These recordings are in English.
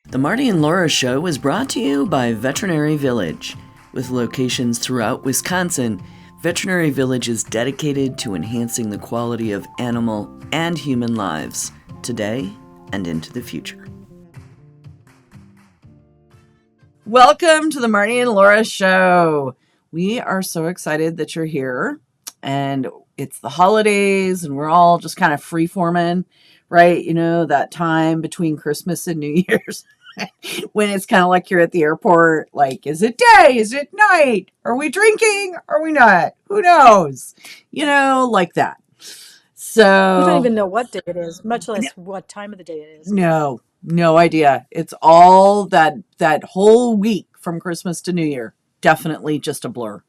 The Marty and Laura Show is brought to you by Veterinary Village. With locations throughout Wisconsin, Veterinary Village is dedicated to enhancing the quality of animal and human lives today and into the future. Welcome to the Marty and Laura Show. We are so excited that you're here, and it's the holidays, and we're all just kind of free-forming, right? You know, that time between Christmas and New Year's. When it's kind of like you're at the airport, like, is it day? Is it night? Are we drinking? Are we not? Who knows? You know, like that. So we don't even know what day it is, much less what time of the day it is. No idea. It's all that whole week from Christmas to New Year. Definitely just a blur.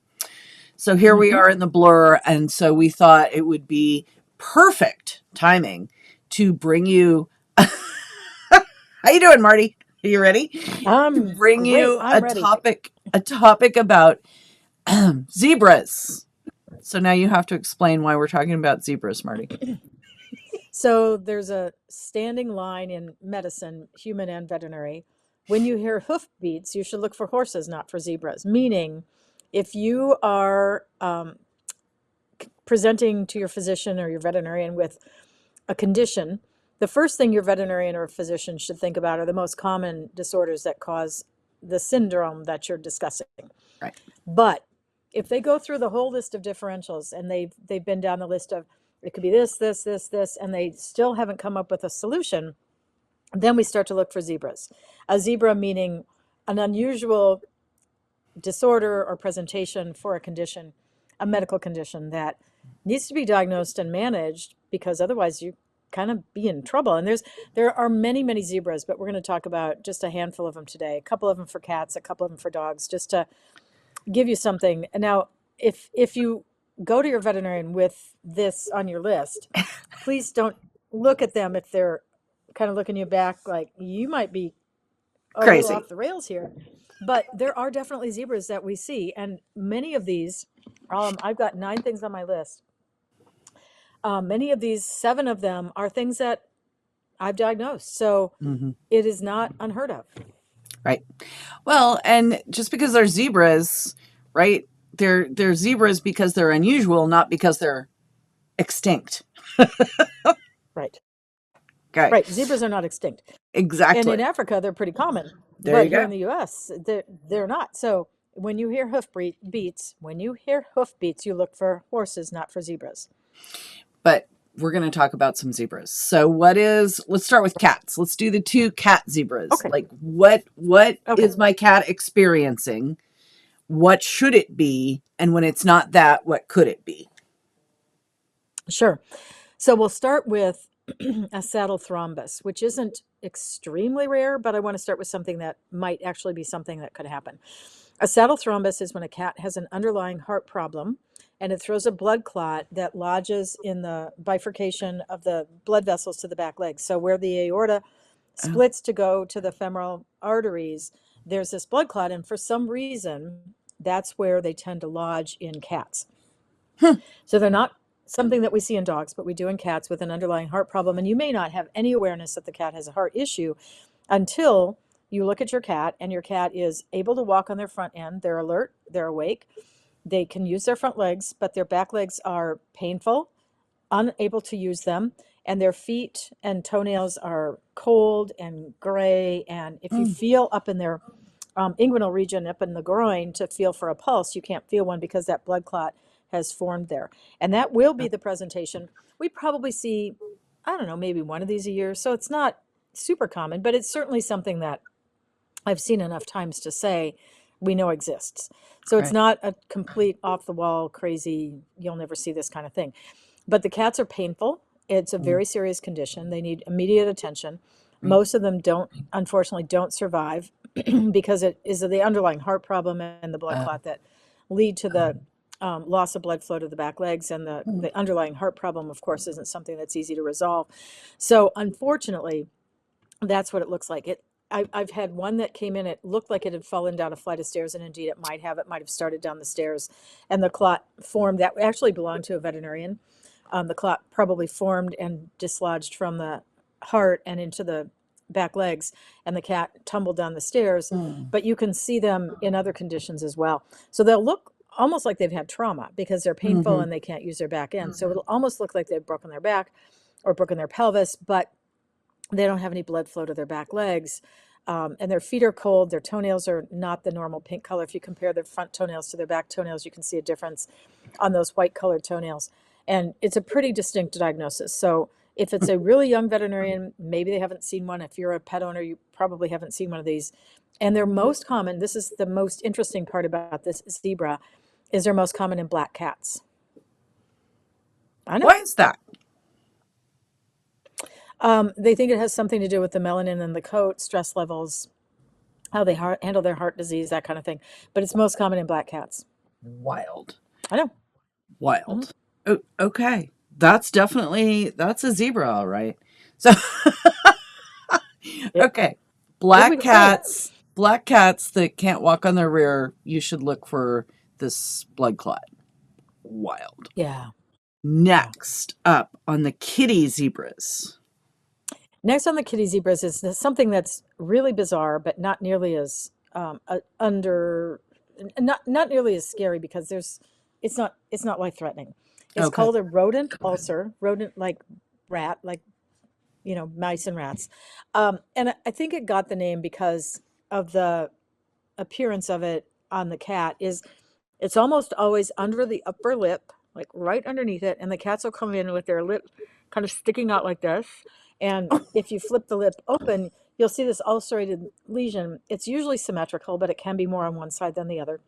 So here we are in the blur, and so we thought it would be perfect timing to bring you. How you doing, Marty? Are you ready? I'm bring great. you I'm a ready. topic about zebras. So now you have to explain why we're talking about zebras, Marty. So there's a standing line in medicine, human and veterinary. When you hear hoofbeats, you should look for horses, not for zebras. Meaning, if you are presenting to your physician or your veterinarian with a condition, the first thing your veterinarian or physician should think about are the most common disorders that cause the syndrome that you're discussing. Right. But if they go through the whole list of differentials and they've been down the list of it could be this, and they still haven't come up with a solution, then we start to look for zebras. A zebra meaning an unusual disorder or presentation for a condition, a medical condition that needs to be diagnosed and managed, because otherwise you kind of be in trouble. And there are many zebras, but we're going to talk about just a handful of them today. A couple of them for cats, a couple of them for dogs, just to give you something. Now, if you go to your veterinarian with this on your list, please don't look at them if they're kind of looking you back like you might be Crazy. little off the rails here. But there are definitely zebras that we see, and many of these, I've got 9 things on my list. Many of these, 7 of them are things that I've diagnosed. So it is not unheard of. Right. Well, and just because they're zebras, right? They're zebras because they're unusual, not because they're extinct. Right. Okay. Right. Zebras are not extinct. Exactly. And in Africa, they're pretty common. There you But here go. in the U.S., they're not. So when you hear hoofbeats, you look for horses, not for zebras. But we're going to talk about some zebras. So let's start with cats. Let's do the 2 cat zebras. Okay. Like what is my cat experiencing? What should it be? And when it's not that, what could it be? Sure. So we'll start with a saddle thrombus, which isn't extremely rare, but I want to start with something that might actually be something that could happen. A saddle thrombus is when a cat has an underlying heart problem and it throws a blood clot that lodges in the bifurcation of the blood vessels to the back legs. So where the aorta splits to go to the femoral arteries, there's this blood clot, and for some reason, that's where they tend to lodge in cats. So they're not something that we see in dogs, but we do in cats with an underlying heart problem. And you may not have any awareness that the cat has a heart issue until you look at your cat and your cat is able to walk on their front end. They're alert, they're awake, they can use their front legs, but their back legs are painful, unable to use them, and their feet and toenails are cold and gray. And if you feel up in their inguinal region, up in the groin, to feel for a pulse, you can't feel one because that blood clot has formed there. And that will be the presentation. We probably see, I don't know, maybe one of these a year. So it's not super common, but it's certainly something that I've seen enough times to say we know exists. So it's not a complete off the wall, crazy, you'll never see this kind of thing. But the cats are painful. It's a very serious condition. They need immediate attention. Most of them unfortunately don't survive because it is the underlying heart problem and the blood clot that lead to the loss of blood flow to the back legs. And the underlying heart problem, of course, isn't something that's easy to resolve. So unfortunately, that's what it looks like. I've had one that came in, it looked like it had fallen down a flight of stairs, and indeed it might have. It might have started down the stairs, and the clot formed. That actually belonged to a veterinarian. The clot probably formed and dislodged from the heart and into the back legs and the cat tumbled down the stairs, Mm. but you can see them in other conditions as well. So they'll look almost like they've had trauma because they're painful Hmm. and they can't use their back end. So it'll almost look like they've broken their back or broken their pelvis, but they don't have any blood flow to their back legs. And their feet are cold. Their toenails are not the normal pink color. If you compare their front toenails to their back toenails, you can see a difference on those white colored toenails. And it's a pretty distinct diagnosis. So if it's a really young veterinarian, maybe they haven't seen one. If you're a pet owner, you probably haven't seen one of these. And they're most common, this is the most interesting part about this zebra, is they're most common in black cats. I know. Why is that? They think it has something to do with the melanin in the coat, stress levels, how they handle their heart disease, that kind of thing. But it's most common in black cats. Wild. I know. Wild. Oh, okay. That's a zebra, all right. So, Yep. okay. Here we go. Black cats that can't walk on their rear, you should look for this blood clot. Wild. Yeah. Next up on the kitty zebras. Next on the kitty zebras is something that's really bizarre, but not nearly as not nearly as scary because it's not life threatening. It's Okay. called a rodent ulcer, rodent like rat, like mice and rats. And I think it got the name because of the appearance of it on the cat. It's almost always under the upper lip, like right underneath it, and the cats will come in with their lip kind of sticking out like this. And if you flip the lip open, you'll see this ulcerated lesion. It's usually symmetrical, but it can be more on one side than the other.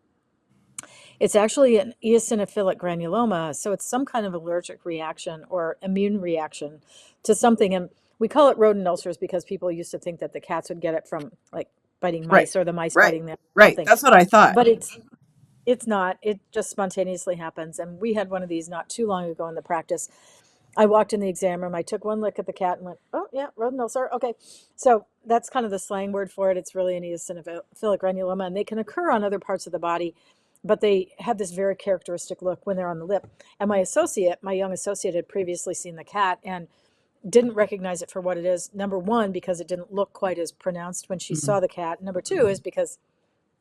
It's actually an eosinophilic granuloma, so it's some kind of allergic reaction or immune reaction to something. And we call it rodent ulcers because people used to think that the cats would get it from like biting Right. mice or the mice Right. biting them. Right. Something. That's what I thought. But it's not. It just spontaneously happens. And we had one of these not too long ago in the practice. I walked in the exam room. I took one look at the cat and went, "Oh yeah, rodent ulcer. Okay." So that's kind of the slang word for it. It's really an eosinophilic granuloma, and they can occur on other parts of the body, but they have this very characteristic look when they're on the lip. And my young associate, had previously seen the cat and didn't recognize it for what it is. Number one, because it didn't look quite as pronounced when she saw the cat. Number two is because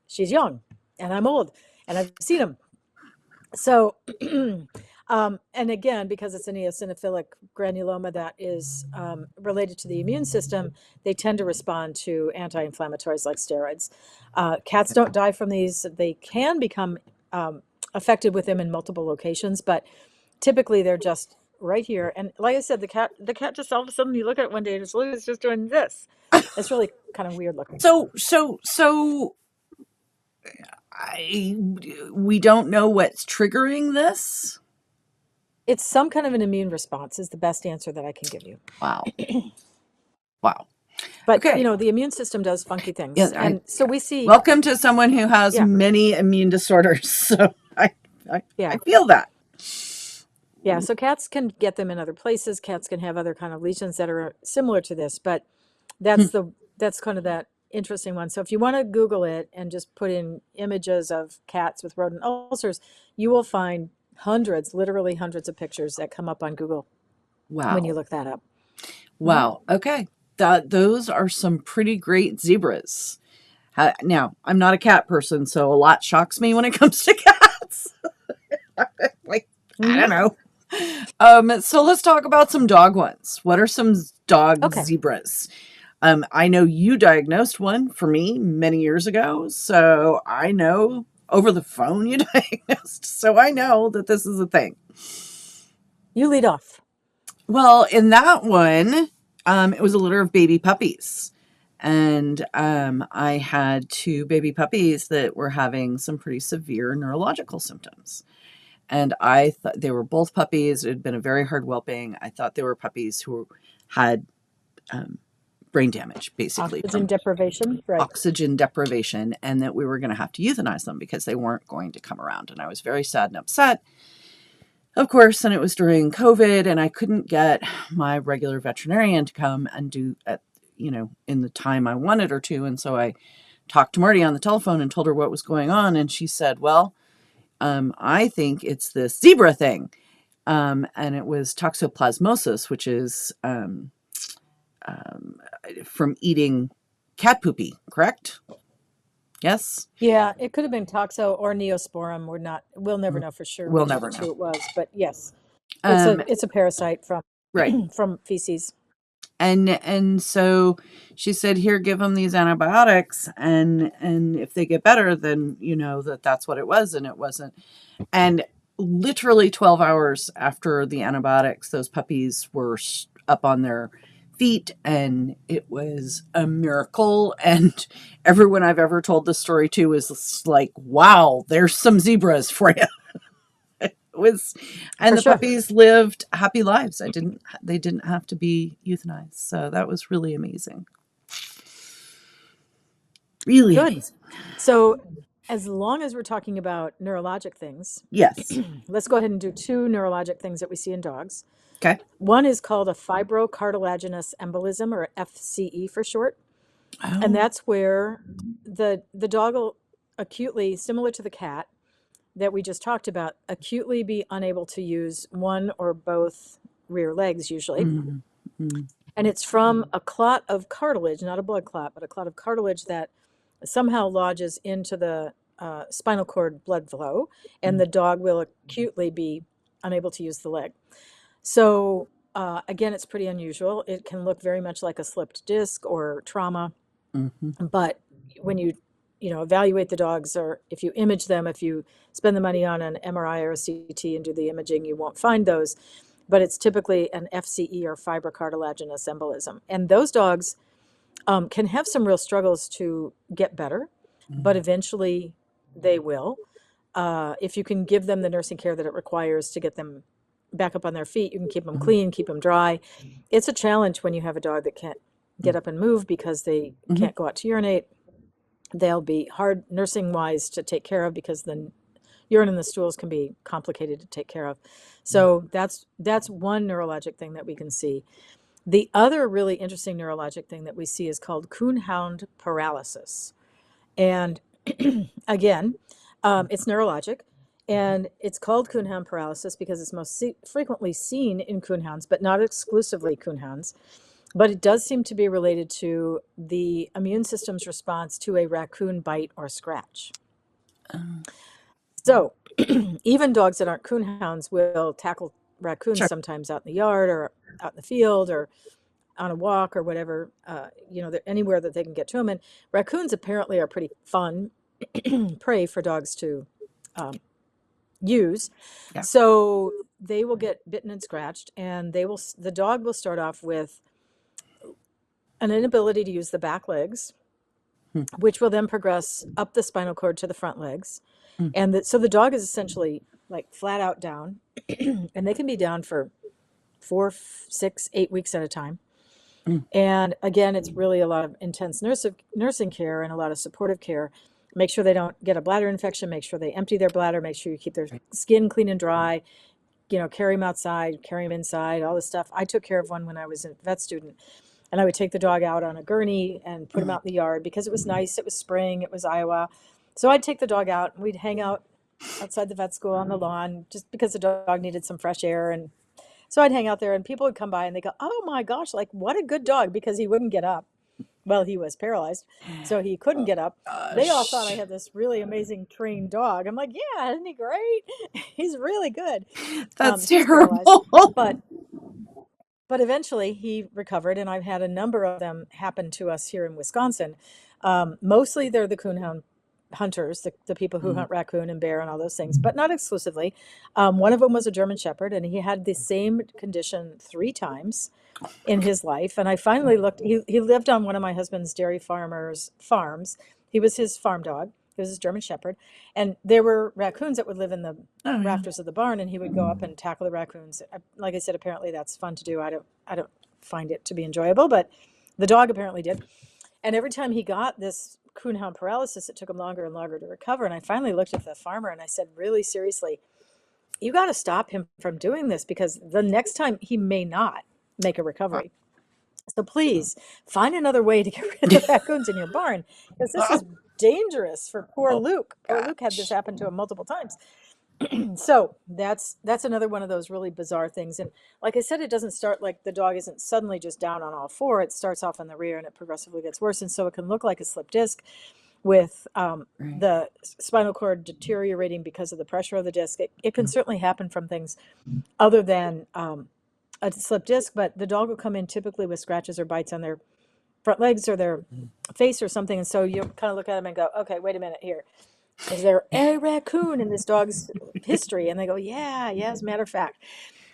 she's young and I'm old and I've seen them. So, and again, because it's an eosinophilic granuloma that is related to the immune system, they tend to respond to anti-inflammatories like steroids. Cats don't die from these. They can become affected with them in multiple locations, but typically they're just right here. And like I said, the cat just all of a sudden you look at it one day and it's just doing this. It's really kind of weird looking. So we don't know what's triggering this. It's some kind of an immune response is the best answer that I can give you. Wow. Wow. But Okay. the immune system does funky things. Yeah, and so we see Welcome to someone who has Yeah. many immune disorders. So I Yeah. feel that. Yeah, so cats can get them in other places. Cats can have other kind of lesions that are similar to this, but that's kind of that interesting one. So if you want to Google it and just put in images of cats with rodent ulcers, you will find literally hundreds of pictures that come up on Google Wow. when you look that up. Wow. Okay. Those are some pretty great zebras. Now, I'm not a cat person, so a lot shocks me when it comes to cats. Like, I don't know. So let's talk about some dog ones. What are some dog Okay. zebras? I know you diagnosed one for me many years ago, so I know over the phone you diagnosed, so I know that this is a thing. You lead off. Well, in that one, it was a litter of baby puppies. And I had two baby puppies that were having some pretty severe neurological symptoms. And I thought they were both puppies. It had been a very hard whelping. I thought they were puppies who had brain damage, basically. Oxygen deprivation. Right. Oxygen deprivation, and that we were going to have to euthanize them because they weren't going to come around. And I was very sad and upset. Of course, and it was during COVID, and I couldn't get my regular veterinarian to come and do it, in the time I wanted her to. And so I talked to Marty on the telephone and told her what was going on. And she said, well, I think it's this zebra thing. And it was toxoplasmosis, which is um, from eating cat poopy, correct? Yes? Yeah, it could have been toxo or neosporum. We'll never know for sure We'll which of never the know. two it was, but yes, Um, it's a parasite from right. from feces. And so she said, here, give them these antibiotics, and if they get better, then you know that that's what it was, and it wasn't. And literally 12 hours after the antibiotics, those puppies were up on their feet, and it was a miracle. And everyone I've ever told this story to is like, wow, there's some zebras for you. It was, and For the sure. puppies lived happy lives. They didn't have to be euthanized. So that was really amazing. Really Good. amazing. So, as long as we're talking about neurologic things, Yes. let's go ahead and do two neurologic things that we see in dogs. Okay. One is called a fibrocartilaginous embolism, or FCE for short. And Oh. that's where the dog will acutely, similar to the cat that we just talked about, acutely be unable to use one or both rear legs usually. Mm, mm, And it's from a clot of cartilage, not a blood clot, but a clot of cartilage that somehow lodges into the spinal cord blood flow, and mm, the dog will acutely be unable to use the leg. So, again, it's pretty unusual. It can look very much like a slipped disc or trauma, mm-hmm, but when you evaluate the dogs, or if you image them, if you spend the money on an MRI or a CT and do the imaging, you won't find those. But it's typically an FCE, or fibrocartilaginous embolism. And those dogs can have some real struggles to get better, but mm, eventually they will. If you can give them the nursing care that it requires to get them back up on their feet, you can keep them mm, clean, keep them dry. It's a challenge when you have a dog that can't get up and move because they mm, can't go out to urinate. They'll be hard nursing wise to take care of because the urine in the stools can be complicated to take care of. So that's one neurologic thing that we can see. The other really interesting neurologic thing that we see is called coonhound paralysis. And again, it's neurologic, and it's called coonhound paralysis because it's most frequently seen in coonhounds, but not exclusively coonhounds. But it does seem to be related to the immune system's response to a raccoon bite or scratch. oh, So even dogs that aren't coonhounds will tackle raccoons sure. sometimes out in the yard or out in the field or on a walk or whatever, anywhere that they can get to them. And raccoons apparently are pretty fun prey for dogs to um, use. Yeah. So they will get bitten and scratched, and the dog will start off with an inability to use the back legs, Mm, which will then progress up the spinal cord to the front legs. mm, And so the dog is essentially like flat out down, and they can be down for 4, 6, 8 weeks at a time. mm, And again, it's really a lot of intense nursing care and a lot of supportive care. Make sure they don't get a bladder infection, make sure they empty their bladder, make sure you keep their right. skin clean and dry, carry them outside, carry them inside, all this stuff. I took care of one when I was a vet student, and I would take the dog out on a gurney and put him Mm, out in the yard because it was nice. It was spring, it was Iowa. So I'd take the dog out and we'd hang out outside the vet school on the lawn just because the dog needed some fresh air. And so I'd hang out there and people would come by and they go, "Oh my gosh, like what a good dog," because he wouldn't get up. Well, he was paralyzed, so he couldn't get up. They all thought I gosh. had this really amazing trained dog. I'm like, "Yeah, isn't he great? He's really good." That's He was paralyzed, terrible. but eventually he recovered, and I've had a number of them happen to us here in Wisconsin. Mostly they're the coonhound hunters, the people who Mm, hunt raccoon and bear and all those things, but not exclusively. One of them was a German Shepherd, and he had the same condition 3 times in his life. And I finally looked, he lived on one of my husband's dairy farmers' farms. He was his farm dog. He was his German Shepherd. And there were raccoons that would live in the oh yeah. rafters of the barn, and he would go up and tackle the raccoons. Like I said, apparently that's fun to do. I don't find it to be enjoyable, but the dog apparently did. And every time he got this coonhound paralysis, it took him longer and longer to recover. And I finally looked at the farmer and I said, really seriously, you got to stop him from doing this because the next time he may not make a recovery. So please find another way to get rid of the raccoons in your barn because this Oh, is dangerous for poor oh Luke. Poor Luke had this gosh. happen to him multiple times. So that's another one of those really bizarre things. And like I said, it doesn't start like the dog isn't suddenly just down on all four. It starts off in the rear and it progressively gets worse. And so it can look like a slip disc with Right. the spinal cord deteriorating because of the pressure of the disc. It can certainly happen from things other than a slip disc, but the dog will come in typically with scratches or bites on their front legs or their face or something. And so you kind of look at them and go, okay, wait a minute here. Is there a raccoon in this dog's history? And they go, yeah, as a matter of fact.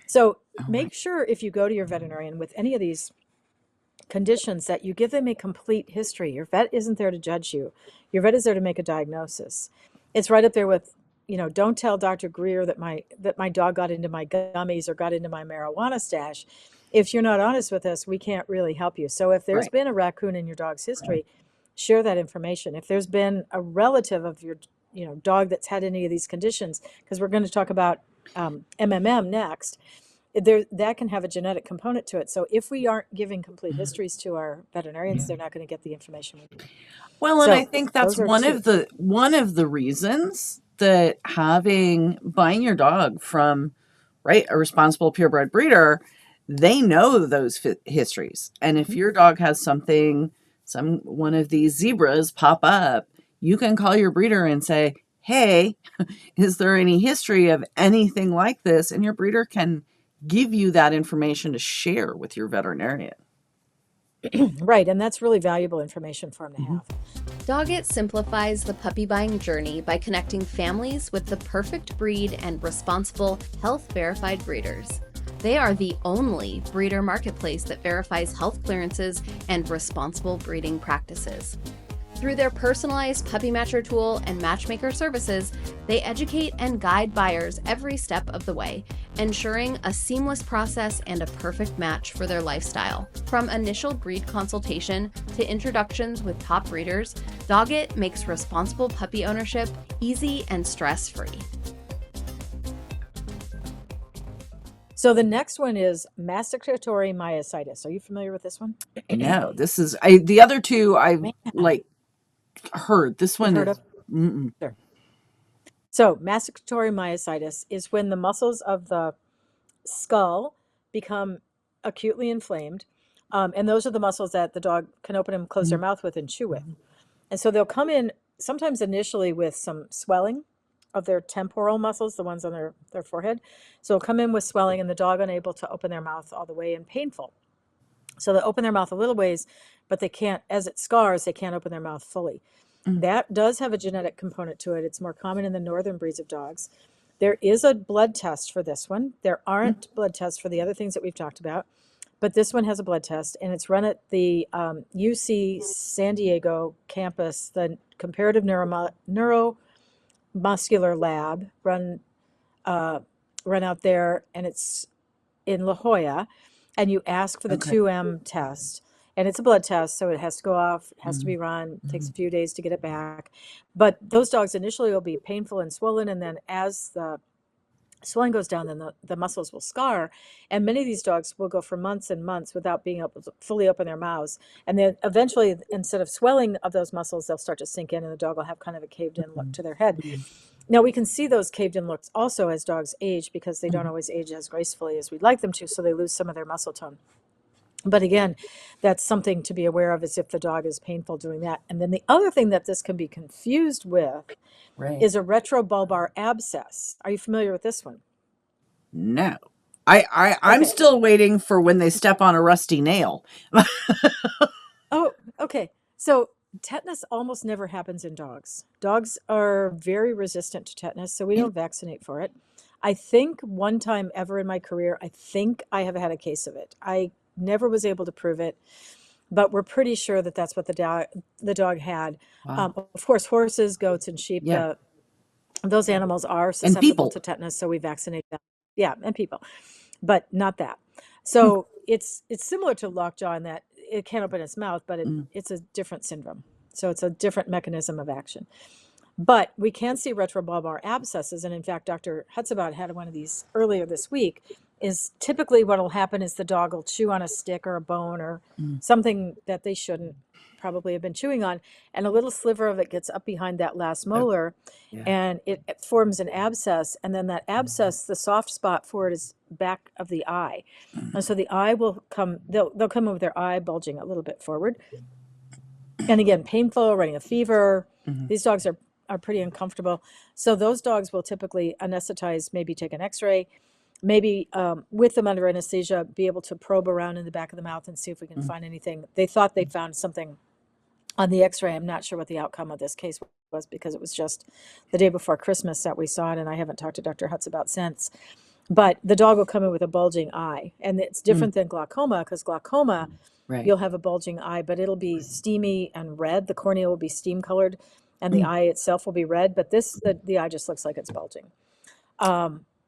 So Oh my. make sure if you go to your veterinarian with any of these conditions that you give them a complete history. Your vet isn't there to judge you. Your vet is there to make a diagnosis. It's right up there with, don't tell Dr. Greer that my dog got into my gummies or got into my marijuana stash. If you're not honest with us, we can't really help you. So if there's Right. been a raccoon in your dog's history, share that information. If there's been a relative of your, dog that's had any of these conditions, because we're going to talk about MMM next, that can have a genetic component to it. So if we aren't giving complete histories to our veterinarians, Yeah. they're not going to get the information we need. Well, and I So think that's those are two. one of the reasons that buying your dog from, right, a responsible purebred breeder, they know those histories. And if your dog has one of these zebras pop up, you can call your breeder and say, "Hey, is there any history of anything like this?" And your breeder can give you that information to share with your veterinarian. Right, and that's really valuable information for them to Mhm. have. Doggett simplifies the puppy buying journey by connecting families with the perfect breed and responsible, health verified breeders. They are the only breeder marketplace that verifies health clearances and responsible breeding practices. Through their personalized puppy matcher tool and matchmaker services, they educate and guide buyers every step of the way, ensuring a seamless process and a perfect match for their lifestyle. From initial breed consultation to introductions with top breeders, Doggett makes responsible puppy ownership easy and stress-free. So the next one is masticatory myositis. Are you familiar with this one? No, the other two I've Man, heard. This you've one heard is of? Sure. So masticatory myositis is when the muscles of the skull become acutely inflamed. And those are the muscles that the dog can open and close their mouth with and chew with. And so they'll come in sometimes initially with some swelling of their temporal muscles, the ones on their forehead. So they'll come in with swelling and the dog unable to open their mouth all the way and painful. So they'll open their mouth a little ways, but they can't, as it scars, they can't open their mouth fully. That does have a genetic component to it. It's more common in the northern breeds of dogs. There is a blood test for this one. There aren't blood tests for the other things that we've talked about, but this one has a blood test, and it's run at the UC San Diego campus, the Comparative Neuromuscular Lab, run out there, and it's in La Jolla, and you ask for the Okay. 2M test. And it's a blood test, so it has to go off, it has to be Mhm. run, it takes a few days to get it back. But those dogs initially will be painful and swollen, and then as the swelling goes down, then the muscles will scar. And many of these dogs will go for months and months without being able to fully open their mouths. And then eventually, instead of swelling of those muscles, they'll start to sink in, and the dog will have kind of a caved in look to their head. Now, we can see those caved in looks also as dogs age because they don't always age as gracefully as we'd like them to, so they lose some of their muscle tone. But again, that's something to be aware of, is if the dog is painful doing that. And then the other thing that this can be confused with Right. is a retrobulbar abscess. Are you familiar with this one? No. I'm Okay. still waiting for when they step on a rusty nail. Oh, okay. So tetanus almost never happens in dogs. Dogs are very resistant to tetanus, so we don't vaccinate for it. I think one time ever in my career, I think I have had a case of it. I never was able to prove it, but we're pretty sure that that's what the dog had. Wow. Of course, horses, goats, and sheep, Yeah. those animals are And susceptible people. to tetanus, so we vaccinate them. Yeah, and people, but not that. So it's similar to lockjaw in that it can't open its mouth, but it's a different syndrome. So it's a different mechanism of action. But we can see retrobulbar abscesses, and in fact, Dr. Hutzabout had one of these earlier this week. Is typically what will happen is the dog will chew on a stick or a bone or something that they shouldn't, probably have been chewing on, and a little sliver of it gets up behind that last Oh, molar, yeah. and it forms an abscess, and then that abscess, the soft spot for it is back of the eye. And so the eye will come, they'll come in with their eye bulging a little bit forward. And again, painful, running a fever. Mhm. These dogs are pretty uncomfortable. So those dogs will typically anesthetize, maybe take an x-ray, maybe with them under anesthesia, be able to probe around in the back of the mouth and see if we can Mm. find anything. They thought they found something on the x-ray. I'm not sure what the outcome of this case was because it was just the day before Christmas that we saw it, and I haven't talked to Dr. Hutz about since. But the dog will come in with a bulging eye, and it's Mm. different than glaucoma, because glaucoma, Right. you'll have a bulging eye, but it'll be steamy and red. The cornea will be steam colored, and the Mm. eye itself will be red. But the eye just looks like it's bulging.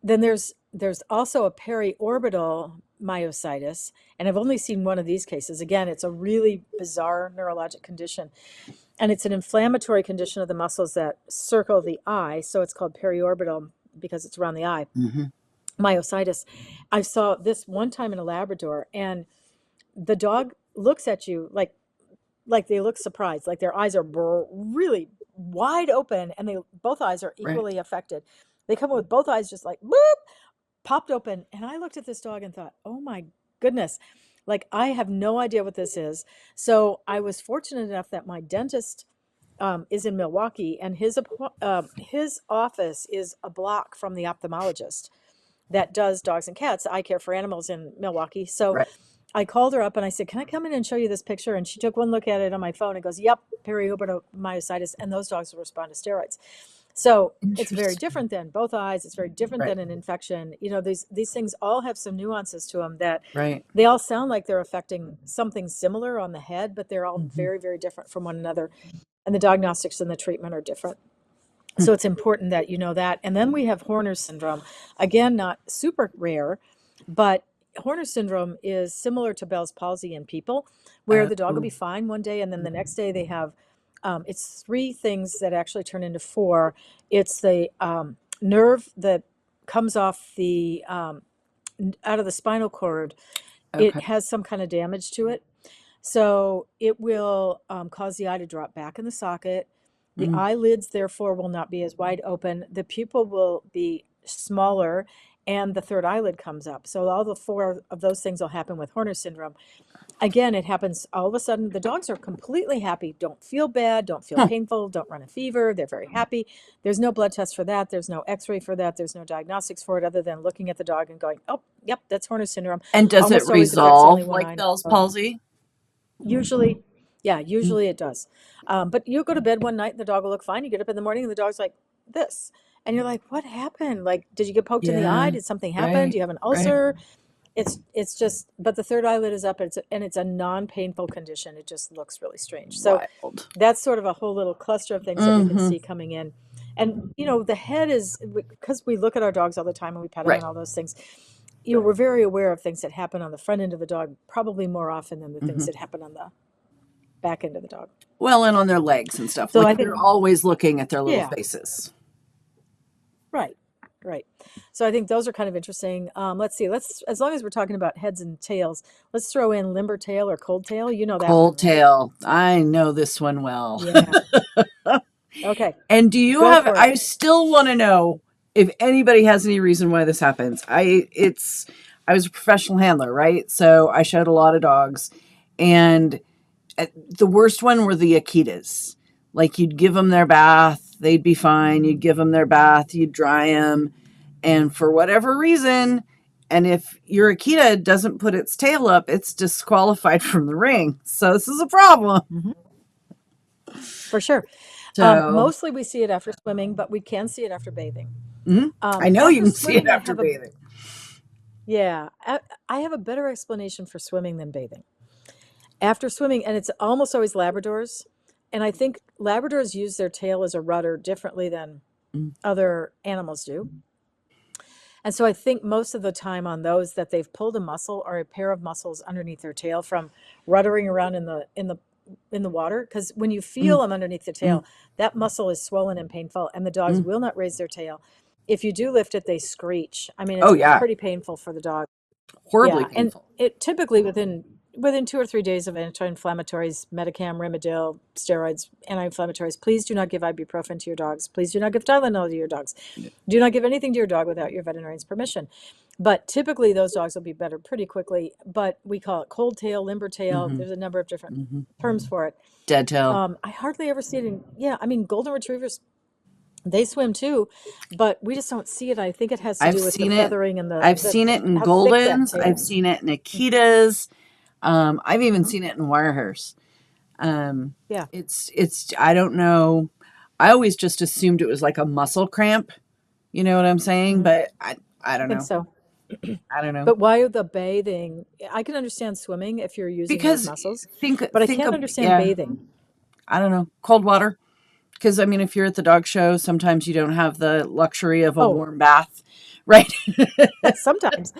Then there's also a periorbital myositis, and I've only seen one of these cases. Again, it's a really bizarre neurologic condition, and it's an inflammatory condition of the muscles that circle the eye. So it's called periorbital because it's around the eye. Mhm. Myositis. I saw this one time in a Labrador, and the dog looks at you like they look surprised, like their eyes are really wide open, and both eyes are Right. equally affected. They come with both eyes just like boop, popped open, and I looked at this dog and thought, oh my goodness, like I have no idea what this is. So I was fortunate enough that my dentist is in Milwaukee, and his office is a block from the ophthalmologist that does dogs and cats, eye care for animals in Milwaukee. So Right. I called her up and I said, can I come in and show you this picture? And she took one look at it on my phone and goes, yep, periorbital myositis, and those dogs will respond to steroids. So it's very Interesting. different than both eyes. It's very different Right. than an infection. You know, these things all have some nuances to them that Right. they all sound like they're affecting something similar on the head, but they're all Mhm. very, very different from one another. And the diagnostics and the treatment are different. Hmm. So it's important that you know that. And then we have Horner syndrome. Again, not super rare, but Horner syndrome is similar to Bell's palsy in people, where the dog will Oh. be fine one day, and then the next day they have, it's three things that actually turn into four. It's the nerve that comes off the out of the spinal cord. It Okay. has some kind of damage to it. So it will cause the eye to drop back in the socket. The Mm. eyelids, therefore, will not be as wide open. The pupil will be smaller, and the third eyelid comes up. So all the four of those things will happen with Horner syndrome. Again, it happens all of a sudden. The dogs are completely happy, don't feel bad, don't feel Huh. painful, don't run a fever. They're very happy. There's no blood test for that. There's no x-ray for that. There's no diagnostics for it other than looking at the dog and going, oh, yep, that's Horner syndrome. And does it Almost always affects only resolve one like eye. Bell's palsy? Usually, yeah, Mm. usually it does. But you go to bed one night and the dog will look fine. You get up in the morning and the dog's like this. And you're like, what happened? Like, did you get poked in the eye? Yeah. Did something happen? Right. Do you have an Right. ulcer? It's just, but the third eyelid is up, and it's a non-painful condition. It just looks really strange. So Wild. that's sort of a whole little cluster of things that we can Mhm. see coming in. And, you know, the head is, because we look at our dogs all the time and we pet them Right. and all those things, you know, we're very aware of things that happen on the front end of the dog, probably more often than the things Mhm. that happen on the back end of the dog. Well, and on their legs and stuff. So I Like think, you're always looking at their little yeah, faces. right, right. So I think those are kind of interesting. Let's see, as long as we're talking about heads and tails, let's throw in limber tail or cold tail. You know that one, Cold right? tail. I know this one well. Yeah. Okay, And do you go have, for I it. still want to know if anybody has any reason why this happens. I was a professional handler, right? So I showed a lot of dogs, and the worst one were the Akitas. Like you'd give them their bath, they'd be fine. You'd give them their bath, you'd dry them, and for whatever reason, and if your Akita doesn't put its tail up, it's disqualified from the ring. So this is a problem. Mhm. For sure. So Mostly we see it after swimming, but we can see it after bathing. I know you After can see it swimming, I after have a, bathing. yeah, I have a better explanation for swimming than bathing. After swimming, and it's almost always Labradors, and I think Labradors use their tail as a rudder differently than Mm. other animals do. And so I think most of the time on those that they've pulled a muscle or a pair of muscles underneath their tail from ruddering around in the water, because when you feel Mm. them underneath the Mm. tail, that muscle is swollen and painful, and the dogs Mm. will not raise their tail. If you do lift it, they screech. I mean, Oh it's yeah, pretty painful for the dog. horribly Yeah, and painful. it typically within 2 or 3 days of anti-inflammatories, Metacam, Rimadyl, steroids, anti-inflammatories. Please do not give ibuprofen to your dogs. Please do not give Tylenol to your dogs. Do not give anything to your dog without your veterinarian's permission. But typically those dogs will be better pretty quickly. But we call it cold tail, limber tail. Mm-hmm. There's a number of different Mm-hmm. terms for it. Dead tail. I hardly ever see it in, I mean, golden retrievers, they swim too, but we just don't see it. I think it has to I've do with the seen it. feathering and I've seen it in how thick that Goldens. tail I've is. seen it in Akitas. I've even seen it in Wirehurst. Yeah, It's I don't know. I always just assumed it was like a muscle cramp. You know what I'm saying? mhm, But I I don't think know. so. I don't know. But why the bathing? I can understand swimming if you're using those Because muscles, think but I think can't of understand yeah, bathing. I don't know. Cold water. Because I mean, if you're at the dog show, sometimes you don't have the luxury of a Oh, warm bath, right? sometimes.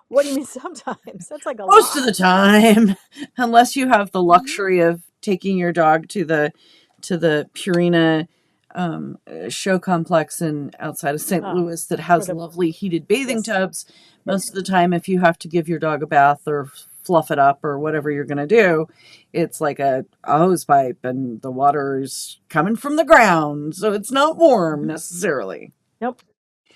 What do you mean sometimes? That's like a Most of the lot. time, unless you have the Mhm. luxury of taking your dog to the Purina show complex in outside of St. Ah, Louis that where has the, lovely heated bathing yes, tubs. Most of the time, if you have to give your dog a bath or fluff it up or whatever you're going to do, it's like a hose pipe and the water is coming from the ground, so it's not warm mhm. necessarily. Nope,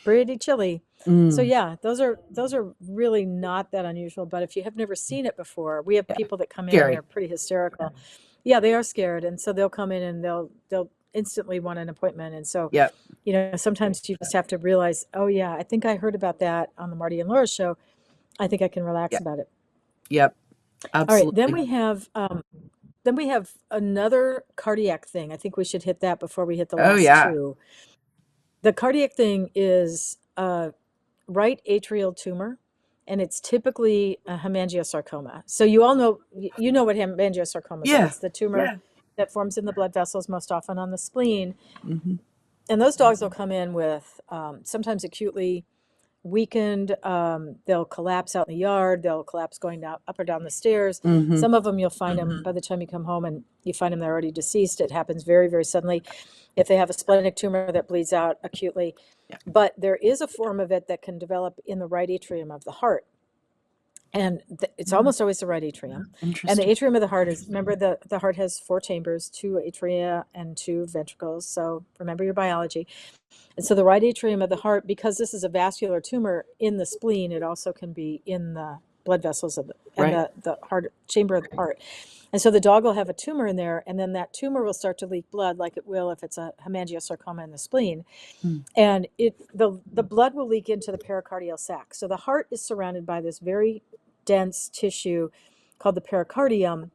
pretty chilly. So Mm, yeah, those are really not that unusual. But if you have never seen it before, we have yeah, people that come in and scary. they're pretty hysterical. Yeah, they are scared, and so they'll come in and they'll instantly want an appointment. And so, Yep, sometimes you just have to realize, oh yeah, I think I heard about that on the Marty and Laura show. I think I can relax yep, about it. yep, All right, then absolutely. we have another cardiac thing. I think we should hit that before we hit the Oh last yeah, two. The cardiac thing is right atrial tumor, and it's typically a hemangiosarcoma. So you all know, you know what hemangiosarcomas are. yeah, It's the tumor that forms in the blood vessels, most often on the spleen. hmm And those dogs will come in with sometimes acutely weakened. They'll collapse out in the yard. They'll collapse going down up or down the stairs. hmm Some of them you'll find them by the time you come home and you find them they're already deceased. It happens very, very suddenly. If they have a splenic tumor that bleeds out acutely, yeah. but there is a form of it that can develop in the right atrium of the heart. And it's almost always the right atrium. And the Interesting. atrium of the heart is, remember, the heart has 4 chambers, 2 atria and 2 ventricles. So remember your biology. And so the right atrium of the heart, because this is a vascular tumor in the spleen, it also can be in the blood vessels of Right. the heart chamber of the heart. And so the dog will have a tumor in there, and then that tumor will start to leak blood, like it will if it's a hemangiosarcoma in the spleen. Mm. And the blood will leak into the pericardial sac. So the heart is surrounded by this very dense tissue called the pericardium,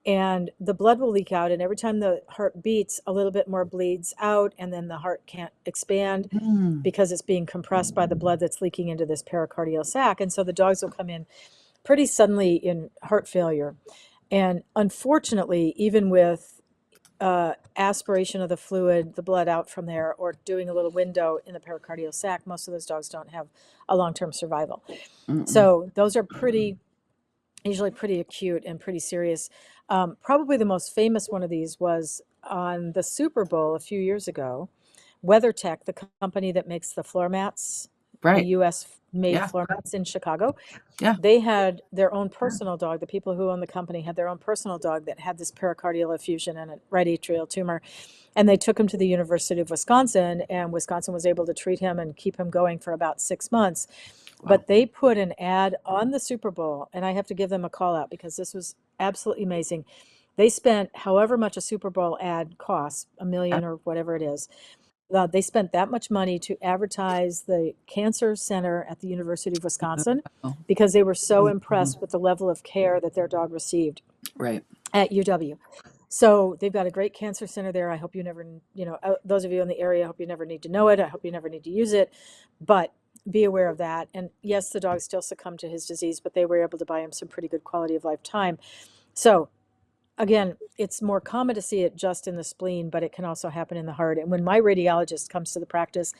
and the blood will leak out. And every time the heart beats, a little bit more bleeds out, and then the heart can't expand Mm. because it's being compressed by the blood that's leaking into this pericardial sac. And so the dogs will come in pretty suddenly in heart failure. And unfortunately, even with aspiration of the fluid, the blood out from there, or doing a little window in the pericardial sac, most of those dogs don't have a long-term survival. Mm-mm. So those are usually pretty acute and pretty serious. Probably the most famous one of these was on the Super Bowl a few years ago. WeatherTech, the company that makes the floor mats, the Right. U.S. made Yeah. floor mats in Chicago, Yeah. they had their own personal dog. The people who own the company had their own personal dog that had this pericardial effusion and a right atrial tumor. And they took him to the University of Wisconsin, and Wisconsin was able to treat him and keep him going for about 6 months. Wow. But they put an ad on the Super Bowl, and I have to give them a call out because this was absolutely amazing. They spent however much a Super Bowl ad costs, $1 million or whatever it is. They spent that much money to advertise the cancer center at the University of Wisconsin Oh, because they were so mhm. impressed with the level of care that their dog received Right. at UW. So they've got a great cancer center there. I hope you never, those of you in the area, I hope you never need to know it. I hope you never need to use it, but be aware of that. And yes, the dog still succumbed to his disease, but they were able to buy him some pretty good quality of life time. So again, it's more common to see it just in the spleen, but it can also happen in the heart. And when my radiologist comes to the practice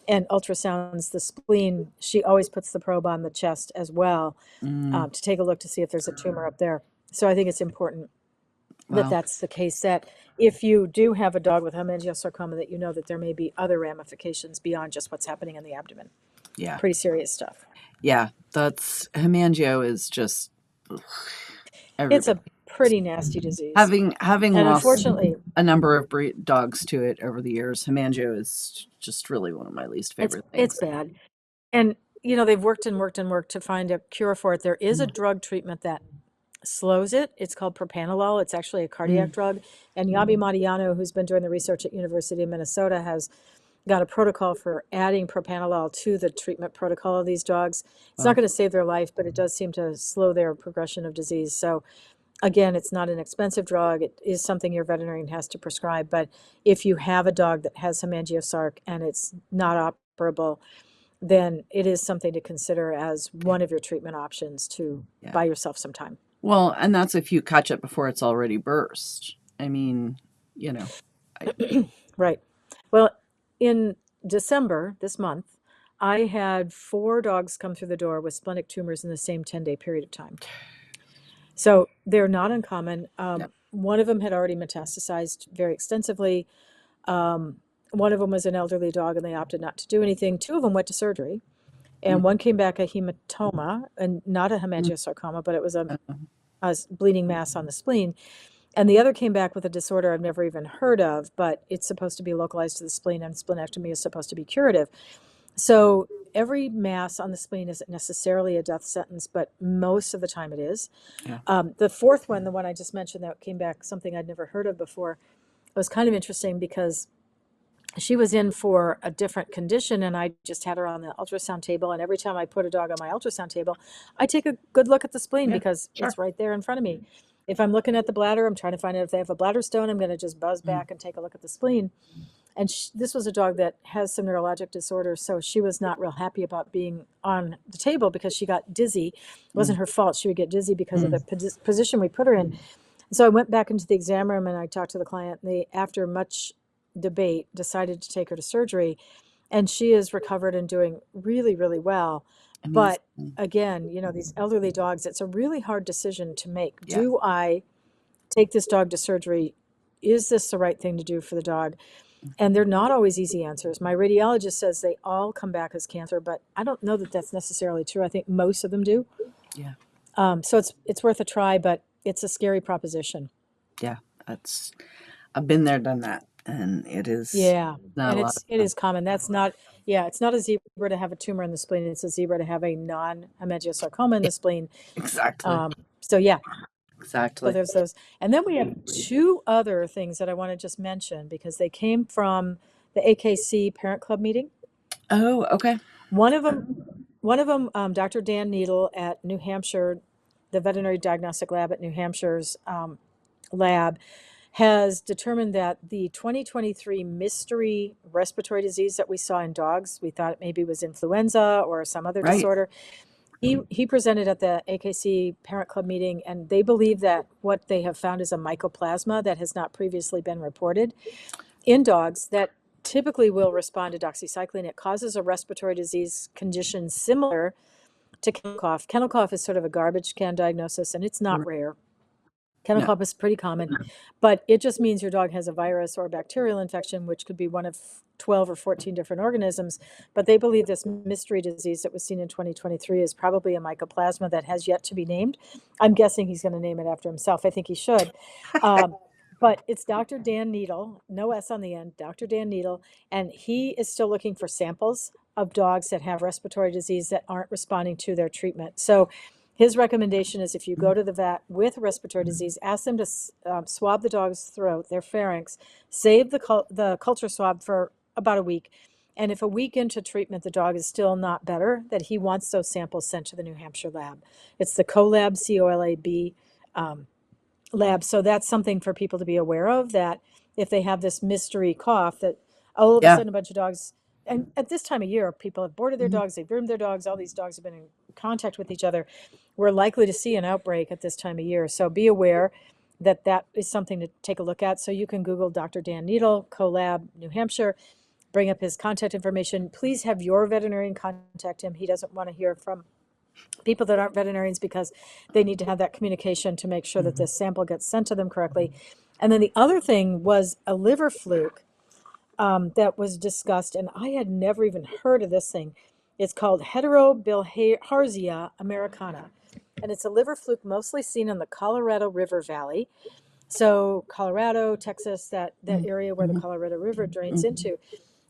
and ultrasounds the spleen, she always puts the probe on the chest as well Mm. to take a look to see if there's a tumor up there. So I think it's important that Wow. that's the case, that if you do have a dog with hemangiosarcoma, that you know that there may be other ramifications beyond just what's happening in the abdomen. Yeah. Pretty serious stuff. Yeah. That's hemangio is just It's a everybody. pretty nasty disease. Having And lost unfortunately, a number of dogs to it over the years, hemangio is just really one of my least it's favorite it's things. bad. And they've worked and worked and worked to find a cure for it. There is a Mm. drug treatment that slows it. It's called propranolol. It's actually a cardiac Mm. drug. And Yabi Mariano, who's been doing the research at University of Minnesota, has got a protocol for adding propranolol to the treatment protocol of these dogs. It's not Wow. going to save their life, but it does seem to slow their progression of disease. So again, it's not an expensive drug. It is something your veterinarian has to prescribe. But if you have a dog that has hemangiosarc and it's not operable, then it is something to consider as one of your treatment options to Yeah. buy yourself some time. Well, and that's if you catch it before it's already burst. I mean, Right. Well, in December, this month, I had 4 dogs come through the door with splenic tumors in the same 10-day period of time. So they're not uncommon. Yep. One of them had already metastasized very extensively. One of them was an elderly dog, and they opted not to do anything. 2 of them went to surgery, and one came back a hematoma, and not a hemangiosarcoma, but it was a bleeding mass on the spleen. And the other came back with a disorder I've never even heard of, but it's supposed to be localized to the spleen, and splenectomy is supposed to be curative. So every mass on the spleen isn't necessarily a death sentence, but most of the time it is. Yeah. The 4th one, the one I just mentioned that came back something I'd never heard of before, was kind of interesting because she was in for a different condition, and I just had her on the ultrasound table. And every time I put a dog on my ultrasound table, I take a good look at the spleen because it's right there in front of me. If I'm looking at the bladder, I'm trying to find out if they have a bladder stone. I'm going to just buzz back and take a look at the spleen. And this was a dog that has some neurologic disorders, so she was not real happy about being on the table because she got dizzy. It wasn't her fault. She would get dizzy because of the position we put her in. So I went back into the exam room and I talked to the client. And they, after much debate, decided to take her to surgery. And she is recovered and doing really, really well. But again, these elderly dogs, it's a really hard decision to make. Yeah. Do I take this dog to surgery? Is this the right thing to do for the dog? And they're not always easy answers. My radiologist says they all come back as cancer, but I don't know that that's necessarily true. I think most of them do. Yeah. So it's worth a try, but it's a scary proposition. Yeah. I've been there, done that. And it is Yeah. not And a lot. it is common. That's not, it's not a zebra to have a tumor in the spleen. It's a zebra to have a non-hemangiosarcoma in the spleen. Exactly. So yeah. Exactly. So there's those. And then we have 2 other things that I want to just mention because they came from the AKC Parent Club meeting. Oh, okay. One of them, Dr. Dan Needle at New Hampshire, the veterinary diagnostic lab at New Hampshire's lab, has determined that the 2023 mystery respiratory disease that we saw in dogs, we thought it maybe was influenza or some other disorder. He presented at the AKC Parent Club meeting, and they believe that what they have found is a mycoplasma that has not previously been reported in dogs that typically will respond to doxycycline. It causes a respiratory disease condition similar to kennel cough. Kennel cough is sort of a garbage can diagnosis, and it's not rare. Kennel cough is pretty common, but it just means your dog has a virus or a bacterial infection, which could be one of 12 or 14 different organisms. But they believe this mystery disease that was seen in 2023 is probably a mycoplasma that has yet to be named. I'm guessing he's going to name it after himself. I think he should. But it's Dr. Dan Needle, no S on the end, Dr. Dan Needle, and he is still looking for samples of dogs that have respiratory disease that aren't responding to their treatment. So his recommendation is if you go to the vet with respiratory disease, ask them to swab the dog's throat, their pharynx, save the culture swab for about a week. And if a week into treatment the dog is still not better, that he wants those samples sent to the New Hampshire lab. It's the CoLab, COLAB lab. So that's something for people to be aware of, that if they have this mystery cough, that all of a sudden a bunch of dogs, and at this time of year, people have boarded their dogs, they've groomed their dogs, all these dogs have been in contact with each other. We're likely to see an outbreak at this time of year. So be aware that that is something to take a look at. So you can Google Dr. Dan Needle, CoLab, New Hampshire, bring up his contact information. Please have your veterinarian contact him. He doesn't want to hear from people that aren't veterinarians because they need to have that communication to make sure that this sample gets sent to them correctly. And then the other thing was a liver fluke that was discussed, and I had never even heard of this thing. It's called Heterobilharzia americana. and it's a liver fluke mostly seen in the Colorado River Valley. So Colorado, Texas, that area where the Mhm. Colorado River drains Mhm. into.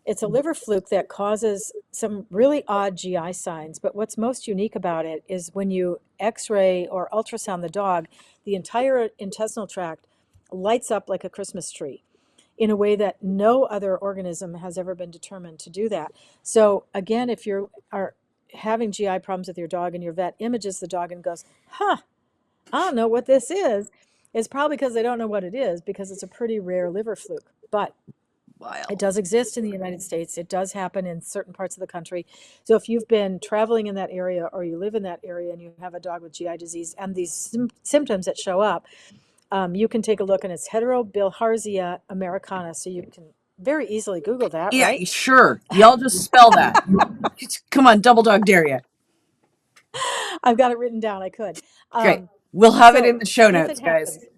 It's a liver fluke that causes some really odd GI signs. But what's most unique about it is when you X-ray or ultrasound the dog, the entire intestinal tract lights up like a Christmas tree in a way that no other organism has ever been determined to do that. So again, if you are having GI problems with your dog and your vet images the dog and goes, huh, I don't know what this is, it's probably because they don't know what it is, because it's a pretty rare liver fluke. But it Wild. does exist in the United States. It does happen in certain parts of the country. So if you've been traveling in that area or you live in that area and you have a dog with GI disease and these symptoms that show up, you can take a look, and it's Heterobilharzia americana. So you can very easily Google that, Yeah, right? sure. Y'all just spell that. Come on, double dog dare you. I've got it written down. I could. Great. We'll have it in So the show if notes, it guys. happens,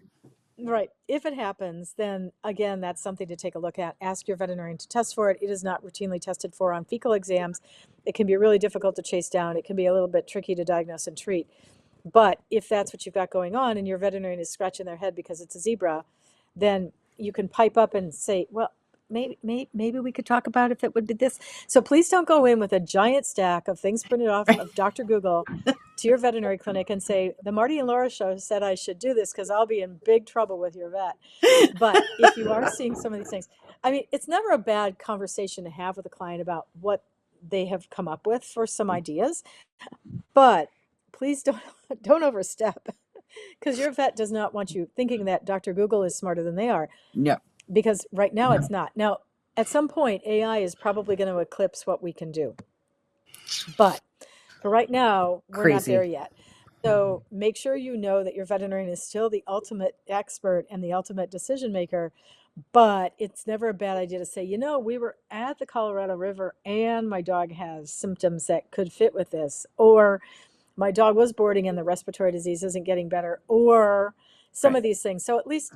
right, if it happens, then again, that's something to take a look at. Ask your veterinarian to test for it. It is not routinely tested for on fecal exams. It can be really difficult to chase down. It can be a little bit tricky to diagnose and treat. But if that's what you've got going on and your veterinarian is scratching their head because it's a zebra, then you can pipe up and say, well, maybe we could talk about if it would be this. So please don't go in with a giant stack of things printed off of Dr. Google to your veterinary clinic and say, the Marty and Laura show said I should do this because I'll be in big trouble with your vet. But if you are seeing some of these things, I mean, it's never a bad conversation to have with a client about what they have come up with for some ideas. But please don't overstep, because your vet does not want you thinking that Dr. Google is smarter than they are, No. because right now it's not. Now, at some point, AI is probably going to eclipse what we can do. But for right now, we're not there Crazy. yet. So make sure you know that your veterinarian is still the ultimate expert and the ultimate decision maker. But it's never a bad idea to say, we were at the Colorado River and my dog has symptoms that could fit with this. Or my dog was boarding and the respiratory disease isn't getting better, or some Right. of these things. So at least,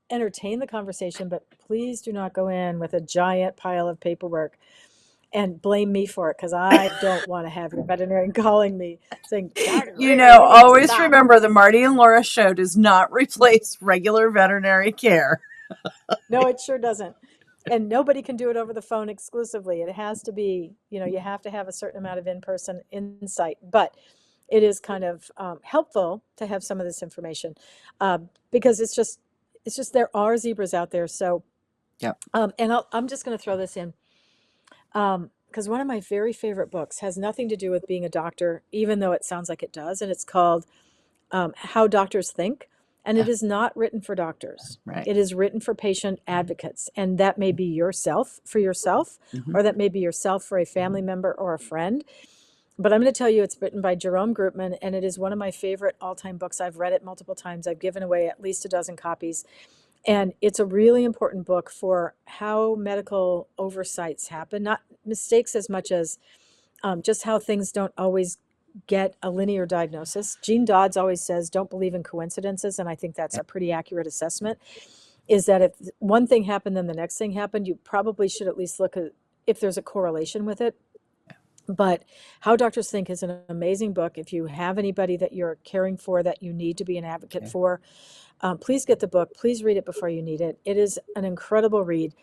entertain the conversation, but please do not go in with a giant pile of paperwork and blame me for it, because I don't want to have your veterinarian calling me saying, Dr. You Reader, know, you need to always stop. remember the Marty and Laura show does not replace regular veterinary care. No, it sure doesn't. And nobody can do it over the phone exclusively. It has to be, you have to have a certain amount of in-person insight. But it is kind of helpful to have some of this information, because it's just there are zebras out there. So, Yep. and I'm just going to throw this in, because one of my very favorite books has nothing to do with being a doctor, even though it sounds like it does, and it's called How Doctors Think. And it is not written for doctors. Right. It is written for patient advocates. And that may be yourself for yourself, Mhm. or that may be yourself for a family member or a friend. But I'm going to tell you, it's written by Jerome Groopman, and it is one of my favorite all-time books. I've read it multiple times. I've given away at least a dozen copies. And it's a really important book for how medical oversights happen, not mistakes as much as just how things don't always get a linear diagnosis. Gene Dodds always says, don't believe in coincidences. And I think that's a pretty accurate assessment, is that if one thing happened, then the next thing happened, you probably should at least look at if there's a correlation with it. But How Doctors Think is an amazing book. If you have anybody that you're caring for that you need to be an advocate Okay. for, please get the book. Please read it before you need it. It is an incredible read,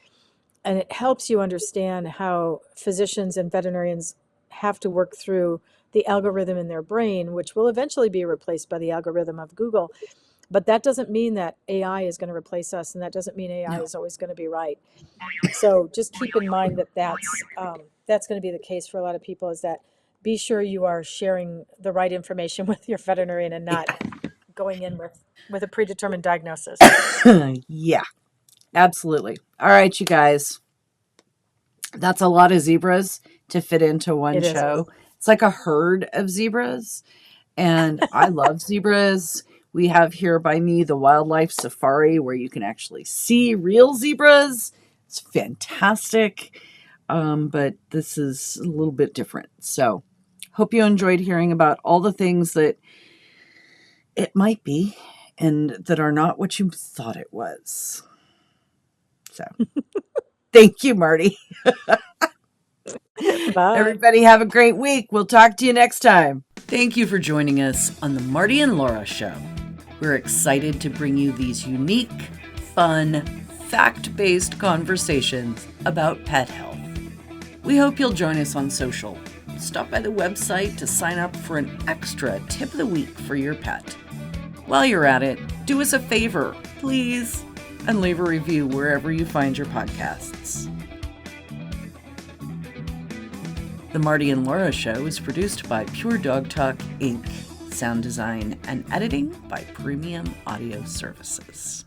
and it helps you understand how physicians and veterinarians have to work through the algorithm in their brain, which will eventually be replaced by the algorithm of Google. But that doesn't mean that AI is going to replace us, and that doesn't mean AI No. is always going to be right. So just keep in mind that that's going to be the case for a lot of people, is that be sure you are sharing the right information with your veterinarian and not going in with a predetermined diagnosis. Yeah, absolutely. All right, you guys. That's a lot of zebras to fit into one It is. show. It's like a herd of zebras. And I love zebras. We have here by me the wildlife safari where you can actually see real zebras. It's fantastic. But this is a little bit different. So hope you enjoyed hearing about all the things that it might be and that are not what you thought it was. So thank you, Marty. Bye. Everybody have a great week. We'll talk to you next time. Thank you for joining us on the Marty and Laura Show. We're excited to bring you these unique, fun, fact-based conversations about pet health. We hope you'll join us on social. Stop by the website to sign up for an extra tip of the week for your pet. While you're at it, do us a favor, please, and leave a review wherever you find your podcasts. The Marty and Laura Show is produced by Pure Dog Talk, Inc. Sound design and editing by Premium Audio Services.